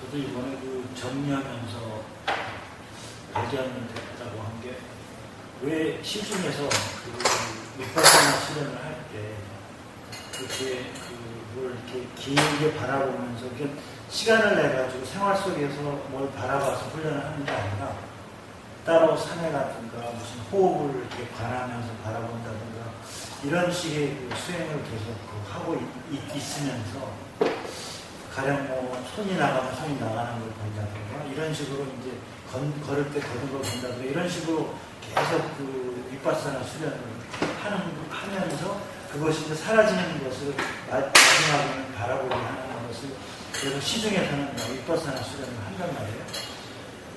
저도 이번에 그 정리하면서 발견됐다고 한 게, 왜 시중에서 그 밑바탕 수련을 할 때 그렇게 그걸 이렇게 길게 바라보면서 이렇게 시간을 내 가지고 생활 속에서 뭘 바라봐서 훈련을 하는 게 아니라 따로 산에 가든가 무슨 호흡을 이렇게 관하면서 바라본다든가 이런 식의 그 수행을 계속 하고 있으면서 가령 뭐 손이 나가면 손이 나가는 걸 본다든가 이런 식으로 이제 걸을 때 걷는 걸 본다든가 이런 식으로 계속 그 윗바사나 수련을 하면서 그것이 이제 사라지는 것을 마지막에는 바라보게 하는 것을 그래서 시중에서는 윗바사나 수련을 한단 말이에요.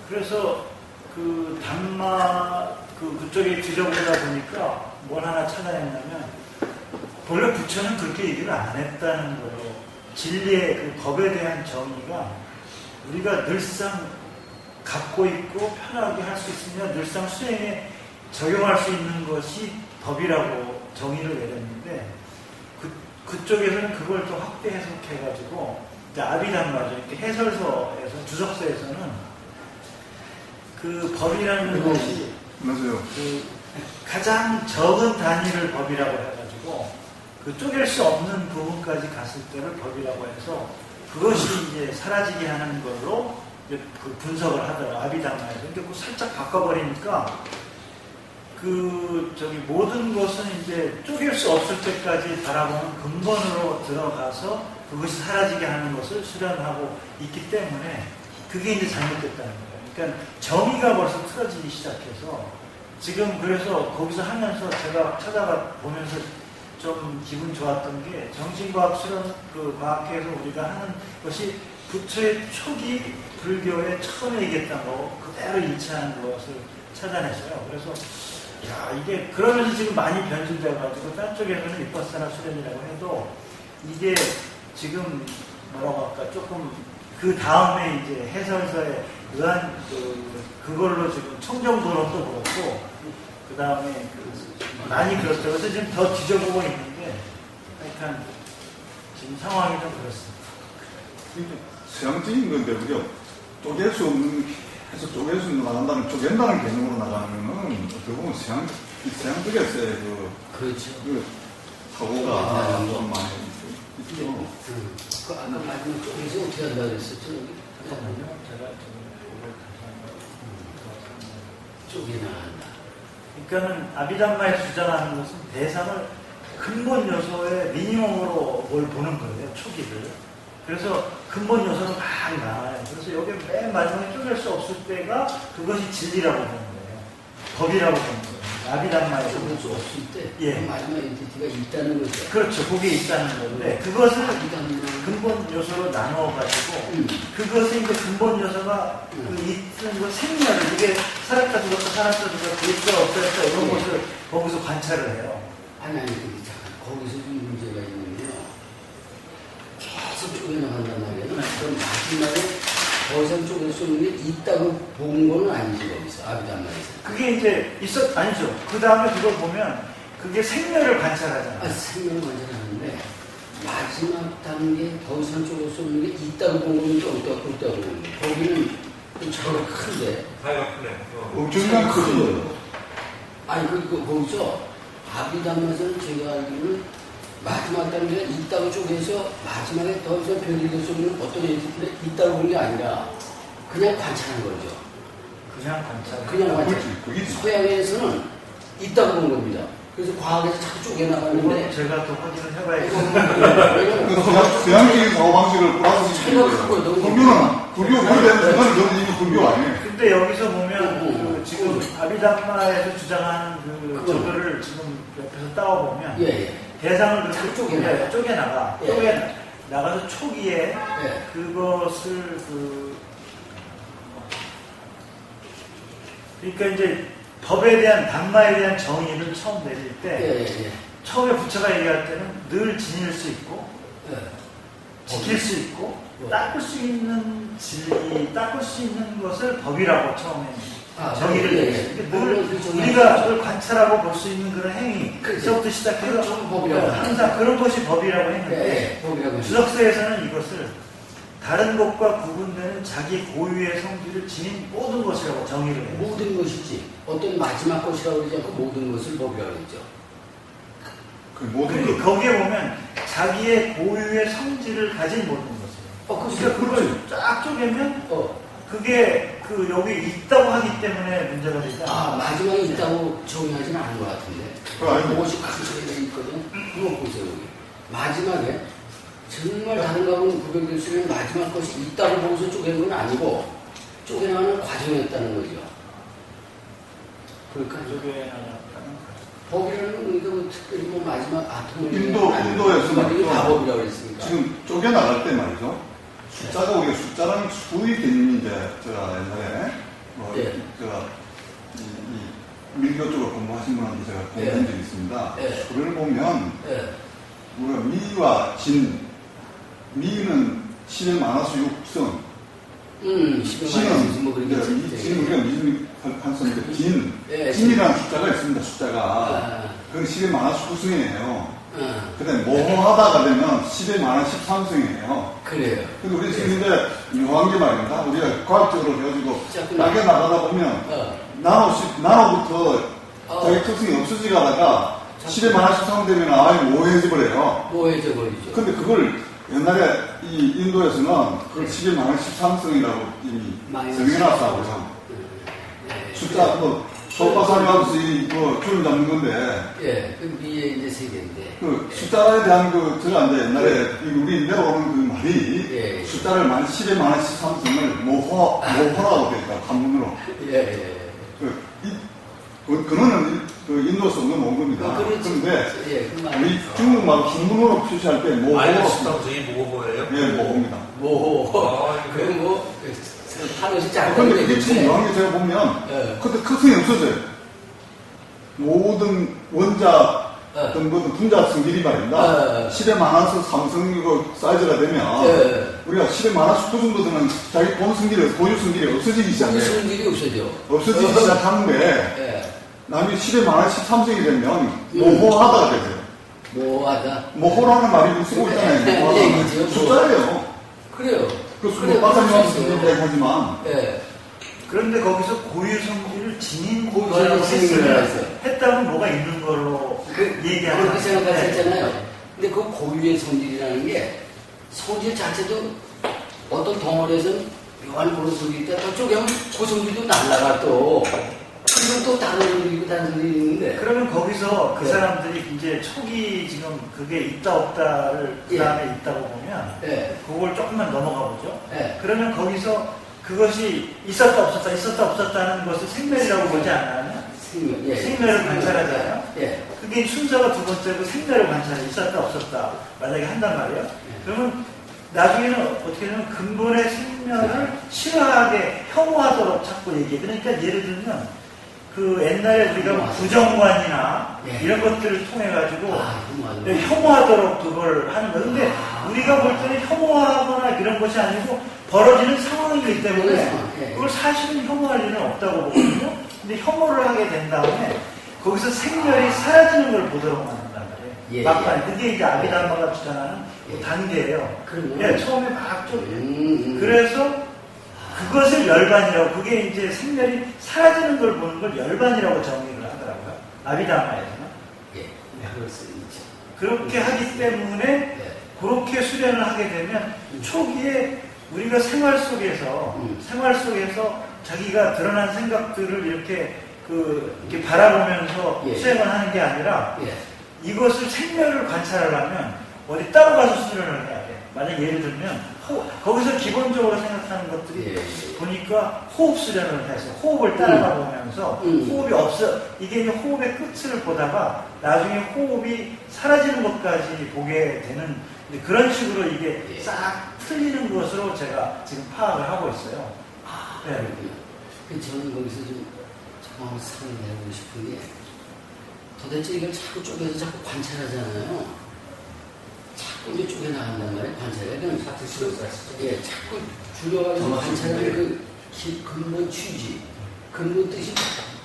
그래서 그 담마 그쪽에 뒤져보다 보니까 뭘 하나 찾아냈냐면 본래 부처는 그렇게 얘기를 안 했다는 거예요. 진리의 그 법에 대한 정의가 우리가 늘상 갖고 있고 편하게 할 수 있으며 늘상 수행에 적용할 수 있는 것이 법이라고 정의를 내렸는데 그쪽에서는 그걸 또 확대 해석해가지고 아비담마죠. 이렇게 해설서에서 주석서에서는 그 법이라는 것이 맞아요. 그 가장 적은 단위를 법이라고 해가지고 그 쪼갤 수 없는 부분까지 갔을 때를 법이라고 해서 그것이 이제 사라지게 하는 걸로 이제 그 분석을 하더라고요. 아비담마에서. 근데 그거 살짝 바꿔버리니까 모든 것은 이제 쪼갤 수 없을 때까지 바라보는 근본으로 들어가서 그것이 사라지게 하는 것을 수련하고 있기 때문에 그게 이제 잘못됐다는 거예요. 그러니까 정의가 벌써 틀어지기 시작해서 지금 그래서 거기서 하면서 제가 찾아가 보면서 좀 기분 좋았던 게 정신과학 수련 그 과학회에서 우리가 하는 것이 부처의 초기 불교에 처음에 얘기했던 거 그대로 일치하는 것을 찾아냈어요. 그래서 야 이게 그러면서 지금 많이 변질돼가지고 딴 쪽에서는 윗바사나 수련이라고 해도 이게 지금 뭐라고 할까 조금 그 다음에 이제 해설서에 의한 그걸로 지금 청정도론도 그렇고 그 다음에 많이 그렇죠. 그래서 지금 더 뒤져보고 있는데 하여간 지금 상황이 좀 그렇습니다. 서양적인 건데 우리가 쪼갤 수 없는 해서 쪼갤 수 있는 나간다는 쪼갠다는 개념으로 나가면은 어떻게 보면 서양 쪽에서의 그렇죠. 그 사고가 좀 많이 있죠. 그 아까 말씀 쪽에서 어떻게 한다고 그랬었죠? 잠깐만요. 제가 쪽이 나간다. 그러니까는 아비담마에서 주장하는 것은 대상을 근본 요소의 미니멈으로 뭘 보는 거예요. 초기를. 그래서 근본 요소는 막 나와요. 그래서 여기 맨 마지막에 쪼갤 수 없을 때가 그것이 진리라고 보는 거예요. 법이라고 보는 거예요. 아비담마에서. 쪼갤 수 없을 때 예. 마지막 엔티티가 있다는 거죠. 그렇죠. 그게 있다는 건데 그것을 근본 요소로 나누어가지고 그것이 이제 근본 요소가 그 있는 것 생멸을 이게 살았다 죽었다 살았다 죽었다 있어 없었다 이런 것을 거기서 관찰을 해요. 아니 잠깐 거기서 좀 문제가 있는데요. 계속 쪼개나간단 말이에요. 그럼 마지막에 더 이상 쪼갤 수 없는 게 있다고 본 건 아니지 거기서 아비담마에서. 그게 이제 아니죠. 그 다음에 그걸 보면 그게 생멸을 관찰하잖아요. 생명을 관찰하는데 마지막 단계 더 이상 쪼갤 수 없는 게 있다고 본 건지 없다고 본 건지 거기는 좀 차이가 큰데. 차이가 크네. 엄청난 크죠. 아니 거기서 아비담마에서는 제가 알기로는 마지막 단계가 있다고 쪼개서 마지막에 더 이상 변질될 수 없는 어떤 엔티티가 있다고 본 게 아니라 그냥 관찰한 거죠. 그냥 관찰. 그냥 관찰. 서양에서는 있다고 본 겁니다. 그래서 과학에서 자꾸 쪼개나가는데 제가 더 확인을 해봐야겠어요. 서양적인 사고방식을 플러스 차이가 크고 불교는 불교 관계되는 순간 너는 이미 불교 아니에요. 근데 여기서 보면 그 지금 아비담마에서 주장하는 저거를 지금 옆에서 따와보면 예. 대상을 그렇게 쪼개나가. 예. 쪼개나가서 초기에 예. 그것을 그러니까 이제 법에 대한 담마에 대한 정의를 처음 내릴 때 처음에 부처가 얘기할 때는 늘 지닐 수 있고 지킬 수 있고 닦을 수 있는 진리, 닦을 수 있는 것을 법이라고 처음에 정의를 내렸어요. 늘 우리가 그걸 관찰하고 볼 수 있는 그런 행위, 그때부터 시작해서 법이라고 항상 그런 것이 법이라고 했는데 주석서에서는 이것을 다른 것과 구분되는 자기 고유의 성질을 지닌 모든 것이라고 정의를 해요. 모든 것이지. 어떤 마지막 것이라고 그러지 않고 모든 것을 법이라고 그랬죠. 그 모든 그러니까 것. 거기에 보면 자기의 고유의 성질을 가진 모든 것이에요. 그러니까 그걸 쫙 쪼개면 그게 그 여기 있다고 하기 때문에 문제가 되지 않아요. 아, 마지막에 있다고 정의하지는 않은 것 같은데. 그것이 관찰되어 있거든. 한번 보세요, 여기. 마지막에 정말 다른 거하고는 구별될 수 있는 마지막 것이 있다고 보고서 쪼개는 건 아니고 쪼개나가는 과정이었다는 거죠. 그러니까 법이라는 건 우리가 뭐 특별히 뭐 마지막 아톰을 인도에서는 다 법이라고 그랬으니까. 지금 쪼개나갈 때 말이죠. 숫자가 우리가 숫자라는 수의 개념이 이제 제가 옛날에 제가 이 밀교 쪽으로 공부하신 분한테 제가 공부한 적이 있습니다. 수를 보면 우리가 미와 진, 미는 10의 마이너스 6성, 10의 마이너스 뭐 그러겠지. 진 우리가 미진한성인데 진이라는 숫자가 있습니다. 숫자가 그건 10의 마이너스 9성이에요. 근데 모호하다가 되면 10의 마이너스 13성이에요. 그래요. 근데 우리 지금 이제 묘한 게 말입니다. 우리가 과학적으로 해가지고 나게 나가다 보면 나노부터 자기 특성이 없어지다가 10의 마이너스 13 되면 아예 모호해져 버려요. 모호해져 버리죠. 근데 그걸 옛날에 이 인도에서는 그걸 10의 마이너스 13성이라고 이미 정해놨다고요. 숫자 소파사리하면서 이거 줄 잡는 건데. 그 미에 이제 세 개인데. 그 숫자에 대한 제가 이제 옛날에 우리 내려오는 그 말이 숫자를 10의 마이너스 13성을 모호라고 되어 있다, 한문으로. 그거는 그 인도에서 온 겁니다. 그런데 우리 중국말 한문으로 표시할 때 모호로. 마이너스 13성이 모호예요? 예, 모호입니다. 모호. 그건 뭐, 하늘이 작은 근데 그게 참 묘한 게 제가 보면, 근데 특성이 없어져요. 모든 원자, 어떤 분자 성질이 말입니다. 10의 마이너스 3성이고 사이즈가 되면, 우리가 10의 마이너스 9 정도 되면 자기 본 성질이, 고유 성질이 없어지기 시작해요. 고유 성질이 없어져. 없어지기 시작하는데, 남이 10의 마이너스 13성이 되면 모호하다가 되죠. 모호라는 말이 쓰고 있잖아요. 모호하다는 숫자예요. 그래요. 그렇습니다. 박사님하고 얘기하지만. 그런데 거기서 고유 성질을 지닌 고유 거라고 성질을 했다면 뭐가 있는 걸로 얘기하는 그렇게 생각하셨잖아요. 근데 그 고유의 성질이라는 게 성질 자체도 어떤 덩어리에서는 묘한 그런 성질이 있다. 또 쪼개면 그 성질도 날라가 또. 그리고 또 다른 성질이 있는데. 그러면 거기서 그 사람들이 이제 초기 지금 그게 있다 없다를 그 다음에 있다고 보면 그걸 조금만 넘어가 보죠. 그러면 거기서 그것이 있었다 없었다는 것을 생멸이라고 보지 않나요? 생멸을 관찰하잖아요. 그게 순서가 두 번째고 생멸을 관찰해. 있었다 없었다 만약에 한단 말이에요. 그러면 나중에는 어떻게 되면 근본의 생멸을 싫어하게 혐오하도록 자꾸 얘기해. 그러니까 예를 들면 그 옛날에 우리가 부정관이나 이런 것들을 통해 가지고 혐오하도록 그걸 하는 거예요. 근데 우리가 볼 때는 혐오하거나 이런 것이 아니고 벌어지는 상황이기 때문에 그걸 사실은 혐오할 일은 없다고 보거든요. 근데 혐오를 하게 된 다음에 거기서 생멸이 사라지는 걸 보도록 만든단 말이에요. 막판 그게 이제 아비담마가 주장하는 단계예요. 처음에 막 좀 그래서 그것을 열반이라고, 그게 이제 생멸이 사라지는 걸 보는 걸 열반이라고 정의를 하더라고요. 아비담마에서는. 그럴 수 있죠. 그렇게 하기 때문에 그렇게 수련을 하게 되면 초기에 우리가 생활 속에서 자기가 드러난 생각들을 이렇게 이렇게 바라보면서 수행을 하는 게 아니라 이것을 생멸을 관찰하려면 어디 따로 가서 수련을 해야 돼. 만약 예를 들면 거기서 기본적으로 생각하는 것들이 보니까 호흡 수련을 해서 호흡을 따라가 보면서 호흡이 이게 이제 호흡의 끝을 보다가 나중에 호흡이 사라지는 것까지 보게 되는 그런 식으로 이게 싹 틀리는 것으로 제가 지금 파악을 하고 있어요. 저는 거기서 좀 정말 상의해보고 싶은 게 도대체 이걸 자꾸 쪼개서 자꾸 관찰하잖아요. 자꾸 이제 쪼개나간단 말이에요. 관찰하면 자꾸 줄여가지고 관찰하는 그 근본 취지, 근본 뜻이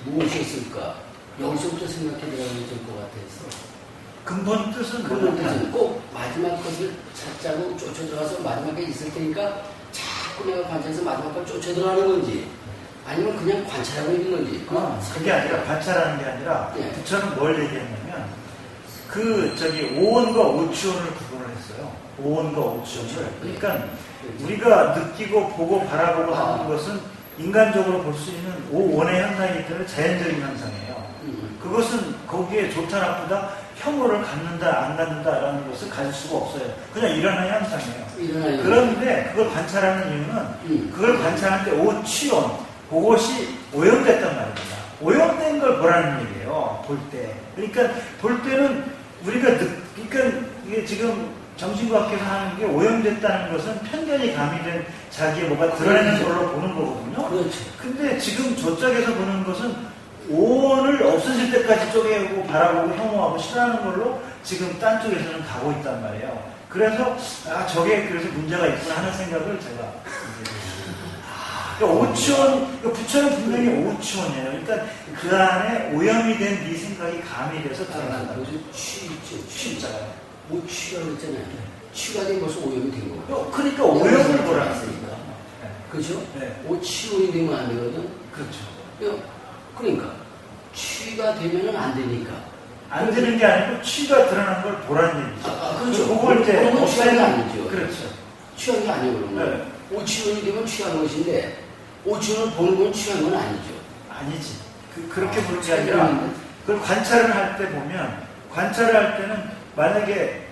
무엇이었을까? 여기서부터 생각해 들어가면 될 것 같아서 근본 뜻은 그런 뜻은 꼭 마지막 것을 찾자고 쫓아 들어가서 마지막에 있을 테니까 자꾸 내가 관찰해서 마지막 걸 쫓아 들어가는 건지 아니면 그냥 관찰하고 있는 건지. 그게 아니라 관찰하는 게 아니라 예. 부처는 뭘 얘기했냐면 오온과 오치온을 구분을 했어요. 오온과 오치온을. 그러니까 우리가 느끼고 보고 바라보고 하는 것은 인간적으로 볼 수 있는 오온의 현상이기 때문에 자연적인 현상이에요. 그것은 거기에 좋다 나쁘다 혐오를 갖는다 안 갖는다라는 것을 가질 수가 없어요. 그냥 일어나는 현상이에요. 그런데 그걸 관찰하는 이유는 그걸 관찰할 때 오치온 그것이 오염됐단 말입니다. 오염된 걸 보라는 얘기예요. 볼 때. 그러니까 볼 때는 우리가 그러니까 이게 지금 정신과학에서 하는 게 오염됐다는 것은 편견이 가미된 자기의 뭐가 드러내는 걸로 보는 거거든요. 그렇죠. 근데 지금 저쪽에서 보는 것은 오온을 없어질 때까지 쪼개고 바라보고 혐오하고 싫어하는 걸로 지금 딴 쪽에서는 가고 있단 말이에요. 그래서 저게 그래서 문제가 있구나 하는 생각을 제가 그러니까 오치원, 부처는 분명히 오치원이에요. 그러니까 그 안에 오염이 된 네 생각이 가미돼서 드러난다. 취 있죠. 취자가요. 오취가 있잖아요. 취가 되면 벌써 오염이 된 거고. 그러니까 오염을 보라는 있으니까. 네. 그죠? 네. 오치원이 되면 안 되거든. 그렇죠. 그러니까 취가 되면은 안 되니까. 안 되는 게 아니고 취가 드러난 걸 보라는 얘기죠. 그렇죠. 그걸 이제 그건 취한 게 아니죠. 그렇죠. 취한 게 아니고 그런 거예요. 네. 오치원이 되면 취한 것인데 오치원을 보는 건 취한 건 아니죠. 아니지. 그렇게 보는 게 아니라 그걸 관찰을 할 때 보면 관찰을 할 때는 만약에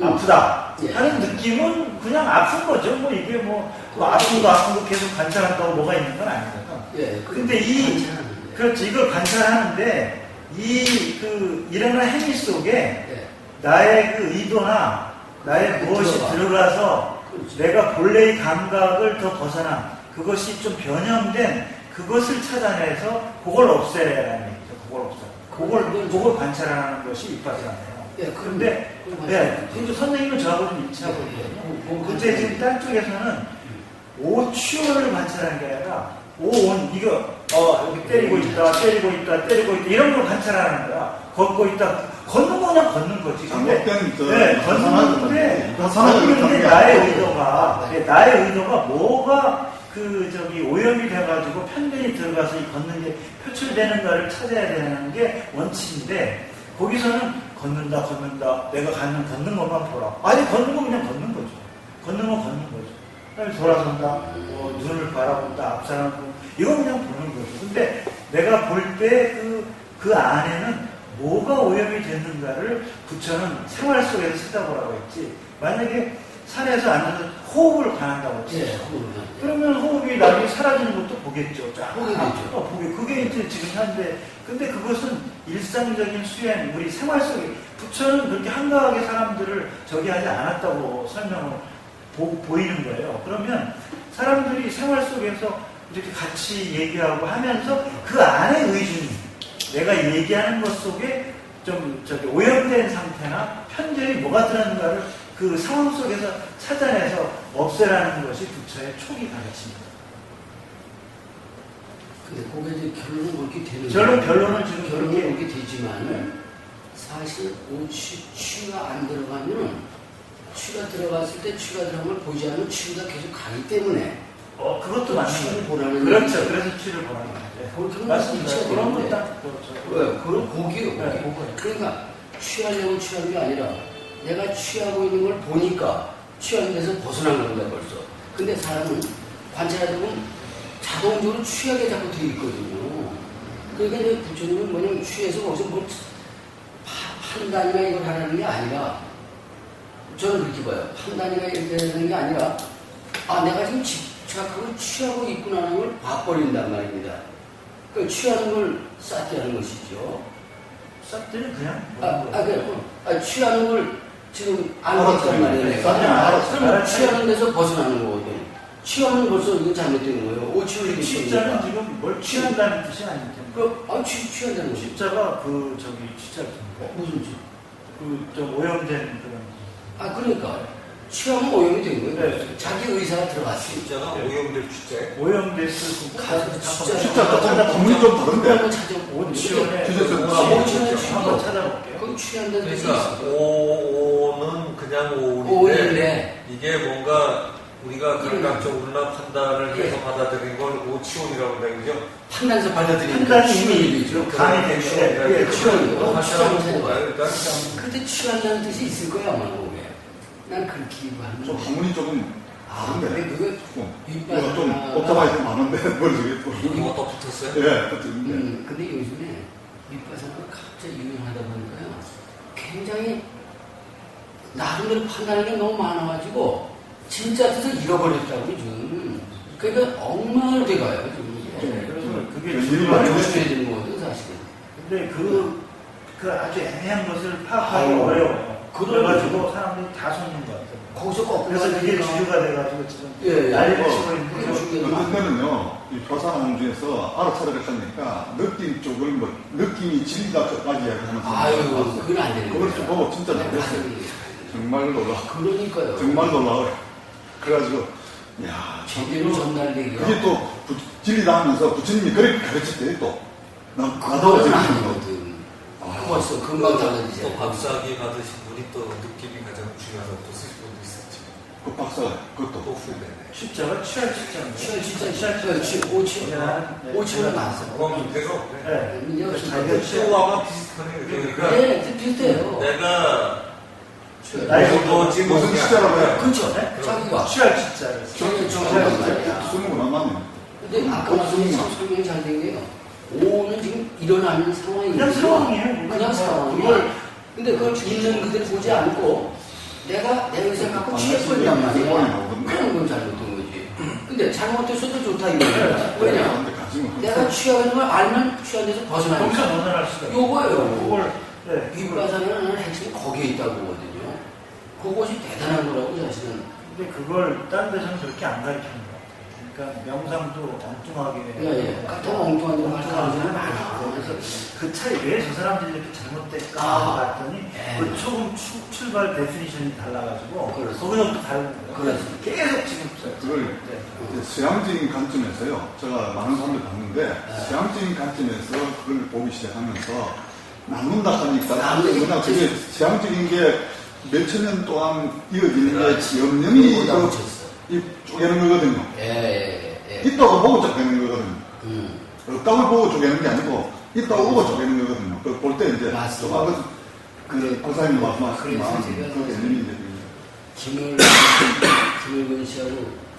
아프다 하는 느낌은 그냥 아픈 거죠. 뭐 이게 뭐 아픈 거 계속 관찰한다고 뭐가 있는 건 아니거든. 예. 근데 그렇지. 이걸 관찰하는데 일어난 행위 속에 나의 그 의도나 나의 무엇이 들어가서 내가 본래의 감각을 더 벗어난 그것이 좀 변형된 그것을 찾아내서 그걸 없애라는 얘기죠. 그걸 관찰하는 것이 위파사나예요. 그런데 근데 선생님은 저하고 좀 일치하고 있거든요. 근데 지금 딴 쪽에서는 오치원을 관찰하는 게 아니라 오온 이거 여기 때리고 있다 이런 걸 관찰하는 거야. 걷고 있다 걷는 거 그냥 걷는 거지. 근데 걷는데 나의 의도가 뭐가 오염이 돼가지고 편견이 들어가서 이 걷는 게 표출되는가를 찾아야 되는 게 원칙인데 거기서는 걷는다 내가 걷는 것만 보라. 아니 걷는 거 그냥 걷는 거죠. 걷는 거죠. 돌아선다, 눈을 바라본다, 앞사람 이건 그냥 보는 거죠. 근데 내가 볼 때 그 안에는 뭐가 오염이 됐는가를 부처는 생활 속에서 찾아보라고 했지. 만약에 산에서 앉아서 호흡을 관한다고 했지. 그러면 호흡이 나중에 사라지는 것도 보겠죠. 보게 되죠. 그게 이제 지금 현재. 근데 그것은 일상적인 수행, 우리 생활 속에 부처는 그렇게 한가하게 사람들을 저기 하지 않았다고 설명을 보이는 거예요. 그러면 사람들이 생활 속에서 이렇게 같이 얘기하고 하면서 그 안에 의중이 내가 얘기하는 것 속에 좀 오염된 상태나 편견이 뭐가 들었는가를 그 상황 속에서 찾아내서 없애라는 것이 부처의 초기 가르침입니다. 근데 그게 이제 결론은 그렇게 되는 결론은 지금 그렇게 되지만 사실 취가 안 들어가면 취가 들어갔을 때 취가 들어간 걸 보지 않으면 취가 계속 가기 때문에 그것도 맞는 취를 거예요. 보라는 그렇죠. 얘기죠. 그래서 취를 보라는 거예요. 그렇게 맞습니다. 그런 건 딱 그런 고기요. 그러니까 취하려고 취하는 게 아니라 내가 취하고 있는 걸 보니까 취하는 데서 벗어난 겁니다 벌써. 근데 사람은 관찰하다 보면 자동적으로 취하게 자꾸 돼 있거든요. 그러니까 이제 부처님은 뭐냐면 취해서 거기서 뭐 판단이나 이걸 하라는 게 아니라 저는 그렇게 봐요. 판단이나 이렇게 하는 게 아니라 내가 지금 집착하고 취하고 있구나 하는 걸 봐버린단 말입니다. 그 취하는 걸 싹게 하는 것이죠. 싹들은 그냥 취하는 걸 지금 알았단 말이에요. 그러면 취하는 데서 벗어나는 거거든. 취하는 벌써 이거 잘못된 거예요. 오취를 취자는 지금 뭘 취한다는 뜻이 아닐 텐데. 취한다는 거지. 취자가 취자일 텐데. 무슨 취? 좀 오염된 그런. 그러니까 취하면 오염이 된 거예요. 네. 자기 의사가 들어갔어요. 진짜가 오염될 주제. 오염됐을 가서 진짜 진짜 조금 가문이 좀 다른데. 한번 찾아보고 온치원에 주제에서 한번 찾아볼게요. 그럼 취한다는 뜻이 그러니까 있어요. 오는 그냥 오인데 오인데 이게 뭔가 우리가 감각적으로나 판단을 해서 받아들인 걸 오치온이라고 한다 그죠? 판단서 받아들이는 판단이 취미이죠. 이미 감이 되는데 예, 취하는 거. 하시라고 보고 일단 그때 취한다는 뜻이 있을 거야 아마 그게. 난 그렇게 이해하는 좀 거야. 가문이 조금 아, 다른데. 근데 그거 조금. 윗바닥 이거 좀 복잡하게 좀 많은데, 머릿속에 또. 뭐가 더 붙었어요? 예, 그렇죠. 근데 요즘에 밑바닥가 갑자기 유명하다 보니까요. 굉장히 나름대로 판단하는 게 너무 많아가지고 진짜 뜻을 잃어버렸다고 지금. 그러니까 엉망을 돼가요 지금. 네, 그래서 그게 일이 중요한 많이 거죠. 조심해야 되는 거거든 사실은. 근데 그 아주 애매한 것을 파악하기 아유, 어려워요. 그런 그래가지고 사람들이 다 속는 것 같아요. 거기서 거꾸로 그래서 그게 가니까. 주류가 돼가지고 지금 예, 예. 난리를 어, 치고 있는 그게 거죠. 중요한 거 어떤 때는요, 이 교사하는 중에서 알아차리를 하니까 느낌 쪽을 뭐, 느낌이 진리다까지 이야기하는 아유, 사람이 그건 안 되는 그걸 거예요. 보고 진짜 네, 놀랐어요. 맞아요. 정말 놀라. 그러니까요. 정말 놀라워요. 그래가지고, 야, 제대로 전달되기가. 그게 또 진리다 하면서 부처님이 그렇게 가르쳤대요, 또. 나도 그거는 재밌는 거. 아니거든. 벌써 금방 또 달라지잖아요. 박사학위 받으신 분이 또 느낌이 가장 중요하다고 또 쓰신 분도 있었지. 그 박사가 또 그것도. 후배네. 십자가 취할 십자인데. 취할 진짜 취할 취할 십자. 오치원 오치원 맞어. 그럼 밑에서 네. 이제 자기가 취할 또 아마 비슷하네. 그러니까 네, 비슷해요. 내가 나이 너 지금 무슨 시자라고 해? 그렇죠. 네? 자기가. 취할 십자를. 저는 취할 정확한 십자. 말이야. 수능은 안 맞네. 근데 아까 말씀드린 참 설명이 잘 된 게요. 오는 지금 일어나는 상황이에요. 그냥 상황이에요. 그냥 상황이야. 근데 그걸 있는 그대로 보지 않고 내가 내 의사 갖고 취해버린단 말이야. 그런 건 잘못된 거지. 근데 잘못했어도 좋다 이거야. 왜냐? 근데 가슴은 내가 취하고 있는 걸 알면 취한 데서 벗어나는 거기서 거야. 벗어날 수가 있어요. 요거예요. 그걸 네. 윗바닥에는 핵심이 거기에 있다고 보거든요. 그것이 대단한 거라고 사실은. 근데 그걸 다른 데서는 그렇게 안 가르치는 것 같아요. 그러니까 명상도 엉뚱하게. 예, 같은 엉뚱한 데로 가는 사람이 엉뚱하게 많아. 그래서 그 차이 왜 저 사람들이 이렇게 잘못될까 아. 봤더니 예. 그 조금 출발 데피니션이 달라가지고 그렇습니다. 거기서부터 다른 거예요. 그렇습니다. 계속 지금 그걸 네. 이제 서양적인 관점에서요. 제가 많은 사람들 봤는데 서양적인 관점에서 그걸 보기 시작하면서 나눈다 하니까 그냥 그게 서양적인 게 몇천 년 동안 이어지는 게 염령이 그거보다 그 붙였어. 이 쪼개는 거거든요. 예. 있다고 보고 쪼개는 거거든요. 음. 없다고 보고 쪼개는 게 아니고 있다고 보고 쪼개는 거거든요. 그 볼 때 이제 맞습니다. 그 고사님이 말씀하셨지만 그래서 그 제가 개념이 이제 김을건 씨하고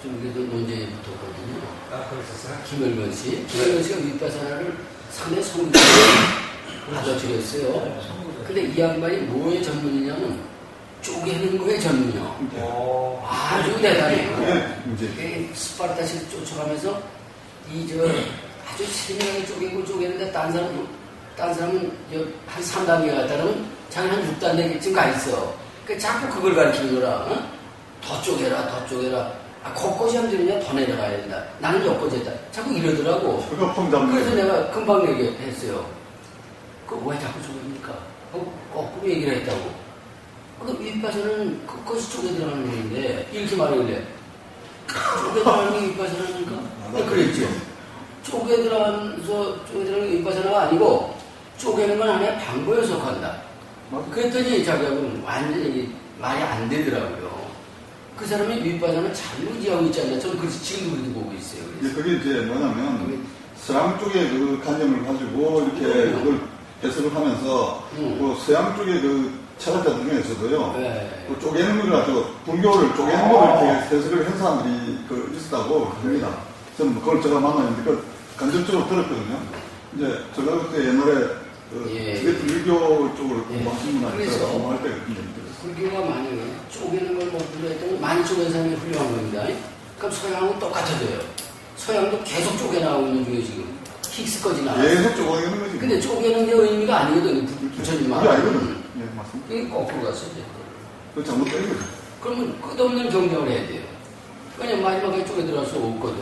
좀 그래도 논쟁이 붙었거든요. 아 그러셨어요? 김을건 씨. 김을건 씨가 윗바사라를 상당히 성공적으로 받아들였어요. 근데 이 양반이 뭐의 전문이냐면 쪼개는 거의 전문이요. 어. 아주 대단해요. 그게 이제 그게 스파르타식을 쫓아가면서 아주 세밀하게 쪼개는데 딴 사람은 한 3단계 갔다면 자기는 한 6단계쯤 가 있어. 그 자꾸 그걸 가르치는 거라. 어? 더 쪼개라. 곳곳이 안 되느냐 더 내려가야 된다. 나는 여기까지 했다. 자꾸 이러더라고. 그거 폼 그래서 내가 금방 얘기했어요. 그 왜 자꾸 쪼개니까? 거꾸로 얘기를 했다고. 그 윗바사는 그것이 쪼개 들어가는 건데 이렇게 말하길래 쪼개 들어가는 게 윗바사라니까? 그랬죠. 쪼개 들어가는 게 윗바사가 아니고 쪼개는 건 하나의 방법에 속한다. 그랬더니 자기하고는 완전히 말이 안 되더라고요. 그 사람이 윗바사는 잘못 이해하고 있지 않나? 저는 그래서 지금도 그렇게 보고 있어요. 그래서. 그게 이제 뭐냐면 서양 쪽의 그 관념을 가지고 이렇게 그걸 해석을 하면서 그 서양 쪽의 그 철학자들 중에서도요. 네. 그 쪼개는 걸 가지고 불교를 쪼개는 걸 이렇게 해석을 한 사람들이 그 있었다고 합니다. 저는 그걸 제가 만났는데 그 간접적으로 들었거든요. 이제 제가 그때 옛날에 그 예. 티베트 불교 쪽으로 예. 공부하신 분한테 그래서 공부할 때 그런 얘기 들었어요. 불교가 만약에 쪼개는 걸 목표로 했다면 많이 쪼개는 사람이 훌륭한 겁니다. 그럼 서양은 똑같아져요. 서양도 계속 쪼개나오고 있는 중에 지금 힉스까지 나와요. 계속 쪼개는 거지. 근데 쪼개는 게 의미가 아니거든요. 부처님 그게 말. 아니거든. 예, 맞습니다. 이게 거꾸로 갔어요. 이제. 그 잘못된 거죠. 그러면 끝없는 경쟁을 해야 돼요. 그냥 마지막에 쪼개 들어갈 수 없거든.